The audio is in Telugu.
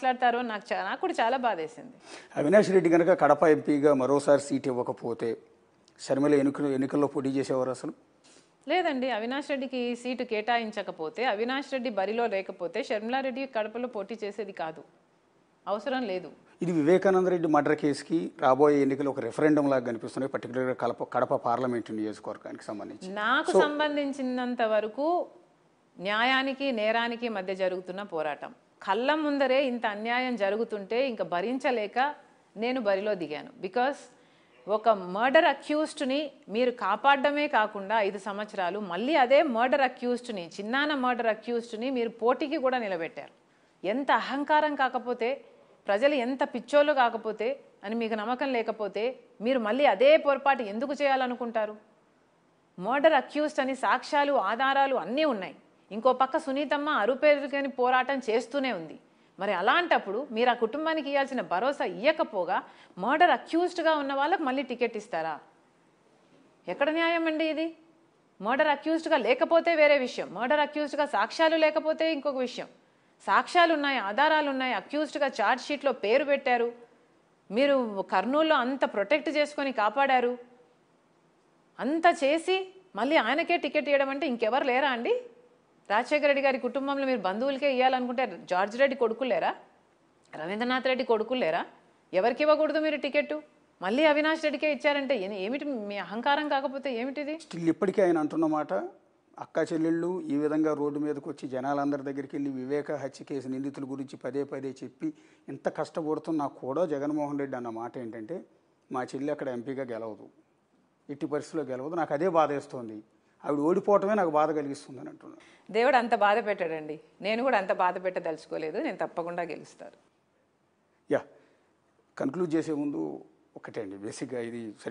మాట్లాడతారో నాకు కూడా చాలా బాధేసింది. అవినాష్ రెడ్డి కనుక కడప ఎంపీగా మరోసారి సీట్ ఇవ్వకపోతే షర్మిల ఎన్నికల్లో పోటీ చేసేవారు అసలు? లేదండి, అవినాష్ రెడ్డికి సీటు కేటాయించకపోతే, అవినాష్ రెడ్డి బరిలో లేకపోతే షర్మిలారెడ్డి కడపలో పోటీ చేసేది కాదు, అవసరం లేదు. ఇది వివేకానంద రెడ్డి మర్డర్ కేసుకి రాబోయే ఎన్నికలు ఒక రెఫరెండం లాగా కనిపిస్తున్నాయి, పర్టికులర్గా కడప పార్లమెంటు నియోజకవర్గానికి సంబంధించి. నాకు సంబంధించినంత వరకు న్యాయానికి నేరానికి మధ్య జరుగుతున్న పోరాటం. కళ్ళ ముందరే ఇంత అన్యాయం జరుగుతుంటే ఇంకా భరించలేక నేను బరిలో దిగాను. బికాస్ ఒక మర్డర్ అక్యూజ్డ్ని మీరు కాపాడడమే కాకుండా 5 సంవత్సరాలు మళ్ళీ అదే మర్డర్ అక్యూజ్డ్ని, చిన్నాన మర్డర్ అక్యూజ్డ్ని మీరు పోటీకి కూడా నిలబెట్టారు. ఎంత అహంకారం కాకపోతే, ప్రజలు ఎంత పిచ్చోళ్ళు కాకపోతే అని మీకు నమ్మకం లేకపోతే మీరు మళ్ళీ అదే పొరపాటు ఎందుకు చేయాలనుకుంటారు? మర్డర్ అక్యూజ్డ్ అని సాక్ష్యాలు ఆధారాలు అన్నీ ఉన్నాయి. ఇంకో పక్క సునీతమ్మ అరుపేరుగని పోరాటం చేస్తూనే ఉంది. మరి అలాంటప్పుడు మీరు ఆ కుటుంబానికి ఇవ్వాల్సిన భరోసా ఇవ్వకపోగా మర్డర్ అక్యూజ్డ్గా ఉన్న వాళ్ళకి మళ్ళీ టికెట్ ఇస్తారా? ఎక్కడ న్యాయం అండి ఇది? మర్డర్ అక్యూజ్డ్గా లేకపోతే వేరే విషయం, మర్డర్ అక్యూజ్డ్గా సాక్ష్యాలు లేకపోతే ఇంకొక విషయం. సాక్ష్యాలు ఉన్నాయి, ఆధారాలు ఉన్నాయి, అక్యూజ్డ్గా ఛార్జ్ షీట్లో పేరు పెట్టారు, మీరు కర్నూలులో అంత ప్రొటెక్ట్ చేసుకొని కాపాడారు, అంత చేసి మళ్ళీ ఆయనకే టికెట్ ఇవ్వడం అంటే ఇంకెవరు లేరా అండి? రాజశేఖర రెడ్డి గారి కుటుంబంలో మీరు బంధువులకే ఇవ్వాలనుకుంటే జార్జ్ రెడ్డి కొడుకులు లేరా? రవీంద్రనాథ్ రెడ్డి కొడుకులు లేరా? ఎవరికి ఇవ్వకూడదు మీరు టికెట్? మళ్ళీ అవినాష్ రెడ్డికే ఇచ్చారంటే ఏమిటి మీ అహంకారం? కాకపోతే ఏమిటిది? స్టిల్ ఇప్పటికీ ఆయన అంటున్నమాట, అక్క చెల్లెళ్ళు ఈ విధంగా రోడ్డు మీదకి వచ్చి జనాలందరి దగ్గరికి వెళ్ళి వివేక హత్య కేసు నిందితుల గురించి పదే చెప్పి ఎంత కష్టపడుతున్నా కూడా జగన్మోహన్ రెడ్డి అన్న మాట ఏంటంటే, మా చెల్లి అక్కడ ఎంపీగా గెలవదు, ఎట్టి పరిస్థితిలో గెలవదు, నాకు అదే బాధ వేస్తుంది, ఆవిడ ఓడిపోవటమే నాకు బాధ కలిగిస్తుంది అని అంటున్నాను. దేవుడు అంత బాధ పెట్టాడండి, నేను కూడా అంత బాధ పెట్టదలుచుకోలేదు, నేను తప్పకుండా గెలుస్తాను. కన్క్లూడ్ చేసే ముందు ఒకటే అండి, బేసిక్గా ఇది సరే